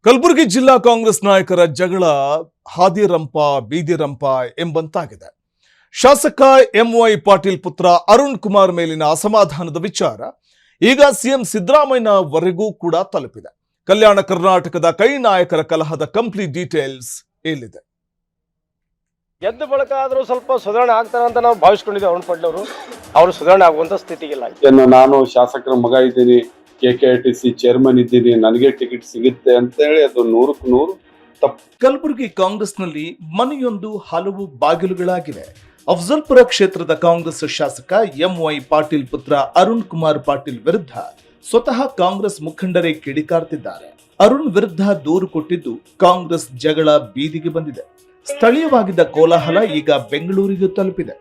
ಕಲಬುರಗಿ ಜಿಲ್ಲಾ ಕಾಂಗ್ರೆಸ್ ನಾಯಕರ ಜಗಳ ಹಾದಿರಂಪ ಬೀದಿರಂಪ ಎಂಬಂತಾಗಿದೆ. ಶಾಸಕ ಎಂವೈ ಪಾಟೀಲ್ ಪುತ್ರ ಅರುಣ್ ಕುಮಾರ್ ಮೇಲಿನ ಅಸಮಾಧಾನದ ವಿಚಾರ ಈಗ ಸಿಎಂ ಸಿದ್ದರಾಮಯ್ಯನವರೆಗೂ ಕೂಡ ತಲುಪಿದೆ. ಕಲ್ಯಾಣ ಕರ್ನಾಟಕದ ಕೈ ನಾಯಕರ ಕಲಹದ ಕಂಪ್ಲೀಟ್ ಡೀಟೇಲ್ಸ್ ಇಲ್ಲಿದೆ. ಗೆದ್ದ ಬಳಿಕ ಆದರೂ ಸ್ವಲ್ಪ ಸುಧಾರಣೆ ಆಗ್ತಾರೆ ಅಂತ ನಾವು ಭಾವಿಸ್ಕೊಂಡಿದ್ದೇವೆ. ಅರುಣ್ ಪಾಟೀಲ್ ಅವರು ಸುಧಾರಣೆ ಆಗುವಂತ ಸ್ಥಿತಿಗಿಲ್ಲ. ನಾನು ಶಾಸಕರ ಮಗ ಇದ್ದೀನಿ, KKRTC ಚೇರ್ಮನ್ ಇದ್ದೀನಿ, ನನಗೆ ಟಿಕೆಟ್ ಸಿಗುತ್ತೆ ಅಂತ ಹೇಳಿ ಅದು 100ಕ್ಕೆ 100 ತಪ್ಪು. ಕಲಬುರಗಿ ಕಾಂಗ್ರೆಸ್ನಲ್ಲಿ ಮನೆಯೊಂದು ಹಲವು ಬಾಗಿಲುಗಳಾಗಿವೆ. ಅಫ್ಜಲ್ಪುರ ಕ್ಷೇತ್ರದ ಕಾಂಗ್ರೆಸ್ ಶಾಸಕ ಎಂವೈ ಪಾಟೀಲ್ ಪುತ್ರ ಅರುಣ್ ಕುಮಾರ್ ಪಾಟೀಲ್ ವಿರುದ್ಧ ಸ್ವತಃ ಕಾಂಗ್ರೆಸ್ ಮುಖಂಡರೇ ಕಿಡಿಕಾರ್ತಿದ್ದಾರೆ. ಅರುಣ್ ವಿರುದ್ಧ ದೂರು ಕೊಟ್ಟಿದ್ದು ಕಾಂಗ್ರೆಸ್ ಜಗಳ ಬೀದಿಗೆ ಬಂದಿದೆ. ಸ್ಥಳೀಯವಾಗಿದ್ದ ಕೋಲಾಹಲ ಈಗ ಬೆಂಗಳೂರಿಗೆ ತಲುಪಿದೆ.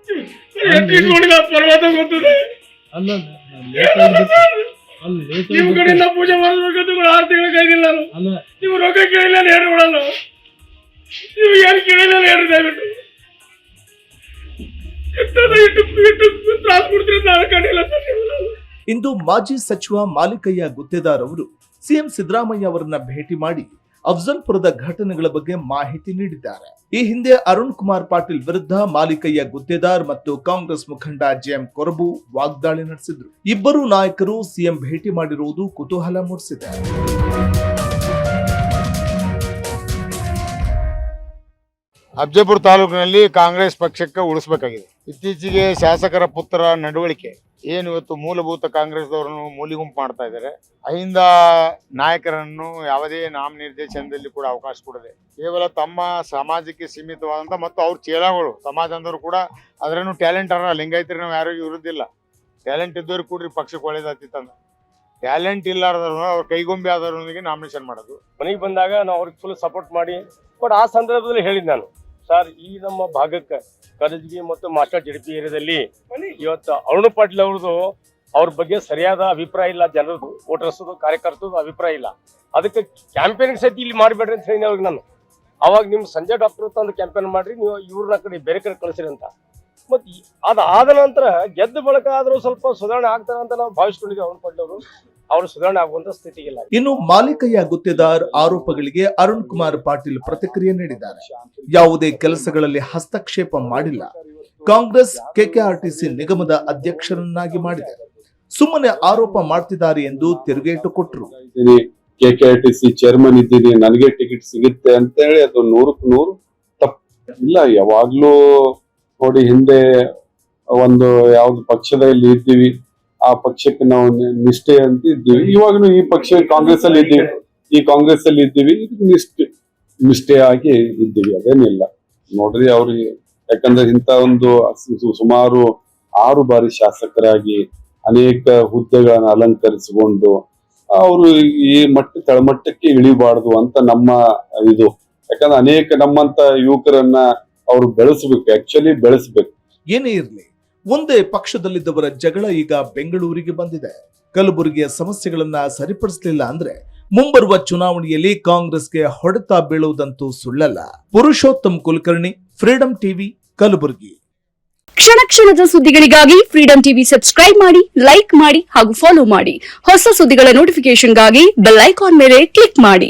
ನಿಮ್ಮ ಕಡೆಯಿಂದ ಪೂಜೆ ಮಾಡಬೇಕಂತ 6 ತಿಂಗಳು ಕೈದಿಲ್ಲ. ನೀವು ರೊಕ್ಕ ಕೇಳಿಲ್ಲ ಏನು ಮಾಡಲ್ಲ, ನೀವು ಏನು ಕೇಳಿಲ್ಲ ಏನು ದಯವಿಟ್ಟು ತ್ರಾಸ ಕೊಡ್ತೀರಿ ನಾನು ಕಂಡಿಲ್ಲ. ಇಂದು ಮಾಜಿ ಸಚಿವ ಮಾಲಿಕಯ್ಯ ಗುತ್ತೇದಾರ್ ಅವರು ಸಿಎಂ ಸಿದ್ದರಾಮಯ್ಯ ಅವರನ್ನ ಭೇಟಿ ಮಾಡಿ ಅಫ್ಜಲ್ಪುರದ ಘಟನೆಗಳ ಬಗ್ಗೆ ಮಾಹಿತಿ ನೀಡಿದ್ದಾರೆ. ಈ ಹಿಂದೆ ಅರುಣ್ ಕುಮಾರ್ ಪಾಟೀಲ್ ವಿರುದ್ಧ ಮಾಲಿಕಯ್ಯ ಗುತ್ತೇದಾರ್ ಮತ್ತು ಕಾಂಗ್ರೆಸ್ ಮುಖಂಡ JM ಕೊರಬು ವಾಗ್ದಾಳಿ ನಡೆಸಿದ್ರು. ಇಬ್ಬರು ನಾಯಕರು ಸಿಎಂ ಭೇಟಿ ಮಾಡಿರುವುದು ಕುತೂಹಲ ಮೂಡಿಸಿದೆ. ಅಫ್ಜಲ್ಪುರ ತಾಲೂಕಿನಲ್ಲಿ ಕಾಂಗ್ರೆಸ್ ಪಕ್ಷಕ್ಕೆ ಉಳಿಸಬೇಕಾಗಿದೆ. ಇತ್ತೀಚೆಗೆ ಶಾಸಕರ ಪುತ್ರ ನಡವಳಿಕೆ ಏನು ಇವತ್ತು ಮೂಲಭೂತ ಕಾಂಗ್ರೆಸ್ದವರನ್ನು ಮೂಲಿಗುಂಪು ಮಾಡ್ತಾ ಇದ್ದಾರೆ. ಅಹಿಂದ ನಾಯಕರನ್ನು ಯಾವುದೇ ನಾಮನಿರ್ದೇಶನದಲ್ಲಿ ಕೂಡ ಅವಕಾಶ ಕೊಡದೆ ಕೇವಲ ತಮ್ಮ ಸಮಾಜಕ್ಕೆ ಸೀಮಿತವಾದಂಥ ಮತ್ತು ಅವ್ರ ಚೇಲಾಗಳು ಸಮಾಜ ಅಂದವರು ಕೂಡ ಅದರನ್ನು ಟ್ಯಾಲೆಂಟ್ ಅರ ಲಿಂಗಾಯತರು ನಾವು ಯಾರಿಗೂ ವಿರುದ್ಧಿಲ್ಲ. ಟ್ಯಾಲೆಂಟ್ ಇದ್ದವ್ರು ಕೂಡ್ರಿ ಪಕ್ಷಕ್ಕೆ ಒಳ್ಳೇದಾಗ್ತಿತ್ತಂದ. ಟ್ಯಾಲೆಂಟ್ ಇಲ್ಲಾರ್ದವ್ರು ಅವ್ರ ಕೈಗೊಂಬೆ ಆದವ್ರೊಂದಿಗೆ ನಾಮಿನೇಷನ್ ಮಾಡೋದು. ಮನೆಗೆ ಬಂದಾಗ ನಾವು ಅವ್ರಿಗೆ ಫುಲ್ ಸಪೋರ್ಟ್ ಮಾಡಿ ಬಟ್ ಆ ಸಂದರ್ಭದಲ್ಲಿ ಹೇಳಿದ್ ನಾನು, ಸರ್ ಈ ನಮ್ಮ ಭಾಗಕ್ಕೆ ಕರಜಗಿ ಮತ್ತು ಮಾಸ್ಟರ್ JDP ಏರಿಯಾದಲ್ಲಿ ಇವತ್ತು ಅರುಣ್ ಪಾಟೀಲ್ ಅವ್ರ ಬಗ್ಗೆ ಸರಿಯಾದ ಅಭಿಪ್ರಾಯ ಇಲ್ಲ. ಜನರದು ವೋಟರ್ಸ್ ಕಾರ್ಯಕರ್ತರದು ಅಭಿಪ್ರಾಯ ಇಲ್ಲ. ಅದಕ್ಕೆ ಕ್ಯಾಂಪೇನ್ ಸಹಿತ ಇಲ್ಲಿ ಮಾಡಬೇಡ್ರಿ ಅಂತ ಹೇಳಿ ಅವ್ರಿಗೆ ನಾನು ಅವಾಗ ನಿಮ್ಮ ಸಂಜಯ್ ಡಾಕ್ಟರ್ ತಂದು ಕ್ಯಾಂಪೇನ್ ಮಾಡ್ರಿ, ನೀವು ಇವ್ರನ್ನ ಕಡೆ ಬೇರೆ ಕಡೆ ಕಳಿಸಿರಿ ಅಂತ. ಮತ್ತು ಅದಾದ ನಂತರ ಗೆದ್ದ ಬಳಿಕ ಆದರೂ ಸ್ವಲ್ಪ ಸುಧಾರಣೆ ಆಗ್ತಾರೆ ಅಂತ ನಾವು ಭಾವಿಸ್ಕೊಂಡಿದ್ದೇವೆ. ಅರುಣ್ ಪಾಟೀಲ್ ಅವರು ಸುಧಾರಣೆ ಆಗುವಂತ ಸ್ಥಿತಿಗಿಲ್ಲ. ಇನ್ನು ಮಾಲಿಕಯ್ಯ ಗುತ್ತೇದಾರ್ ಆರೋಪಗಳಿಗೆ ಅರುಣ್ ಕುಮಾರ್ ಪಾಟೀಲ್ ಪ್ರತಿಕ್ರಿಯೆ ನೀಡಿದ್ದಾರೆ. ಯಾವುದೇ ಕೆಲಸಗಳಲ್ಲಿ ಹಸ್ತಕ್ಷೇಪ ಮಾಡಿಲ್ಲ. ಕಾಂಗ್ರೆಸ್ KKRTC ನಿಗಮದ ಅಧ್ಯಕ್ಷರನ್ನಾಗಿ ಮಾಡಿದೆ. ಸುಮ್ಮನೆ ಆರೋಪ ಮಾಡ್ತಿದ್ದಾರೆ ಎಂದು ತಿರುಗೇಟು ಕೊಟ್ಟರು. KKRTC ಚೇರ್ಮನ್ ಇದ್ದೀನಿ, ನನಗೆ ಟಿಕೆಟ್ ಸಿಗುತ್ತೆ ಅಂತ ಹೇಳಿ ಅದು 100ಕ್ಕೆ 100 ತಪ್ಪು. ಇಲ್ಲ, ಯಾವಾಗ್ಲೂ ನೋಡಿ, ಹಿಂದೆ ಒಂದು ಯಾವ್ದು ಪಕ್ಷದಲ್ಲಿ ಇದ್ದೀವಿ ಆ ಪಕ್ಷಕ್ಕೆ ನಾವು ನಿಷ್ಠೆ ಅಂತ ಇದ್ದೀವಿ. ಇವಾಗನು ಈ ಪಕ್ಷ ಕಾಂಗ್ರೆಸ್ ಅಲ್ಲಿ ಇದ್ದೀವಿ, ಈ ಕಾಂಗ್ರೆಸ್ ಅಲ್ಲಿ ಇದ್ದೀವಿ, ನಿಷ್ಠೆಯಾಗಿ ಇದ್ದೀವಿ. ಅದೇನಿಲ್ಲ ನೋಡ್ರಿ. ಅವ್ರಿಗೆ ಯಾಕಂದ್ರೆ ಇಂತ ಒಂದು ಸುಮಾರು 6 ಬಾರಿ ಶಾಸಕರಾಗಿ ಅನೇಕ ಹುದ್ದೆಗಳನ್ನ ಅಲಂಕರಿಸಿಕೊಂಡು ಅವರು ಈ ತಳಮಟ್ಟಕ್ಕೆ ಇಳಿಬಾರ್ದು ಅಂತ ನಮ್ಮ ಇದು. ಯಾಕಂದ್ರೆ ಅನೇಕ ನಮ್ಮಂತ ಯುವಕರನ್ನ ಅವರು ಬೆಳೆಸ್ಬೇಕು, ಆಕ್ಚುಲಿ ಬೆಳೆಸ್ಬೇಕು. ಏನೇ ಇರಲಿ, ಒಂದೇ ಪಕ್ಷದಲ್ಲಿದ್ದವರ ಜಗಳ ಈಗ ಬೆಂಗಳೂರಿಗೆ ಬಂದಿದೆ. ಕಲಬುರಗಿಯ ಸಮಸ್ಯೆಗಳನ್ನ ಸರಿಪಡಿಸಲಿಲ್ಲ ಅಂದ್ರೆ ಮುಂಬರುವ ಚುನಾವಣೆಯಲ್ಲಿ ಕಾಂಗ್ರೆಸ್ಗೆ ಹೊಡೆತ ಬೀಳುವುದಂತೂ ಸುಳ್ಳಲ್ಲ. Purushottam Kulkarni, freedom TV, Kalaburagi. ಕ್ಷಣ ಕ್ಷಣದ ಸುದ್ದಿಗಳಿಗಾಗಿ ಫ್ರೀಡಂ ಟಿವಿ ಸಬ್ಸ್ಕ್ರೈಬ್ ಮಾಡಿ, ಲೈಕ್ ಮಾಡಿ ಹಾಗೂ ಫಾಲೋ ಮಾಡಿ. ಹೊಸ ಸುದ್ದಿಗಳ ನೋಟಿಫಿಕೇಶನ್ಗಾಗಿ ಬೆಲ್ ಐಕಾನ್ ಮೇಲೆ ಕ್ಲಿಕ್ ಮಾಡಿ.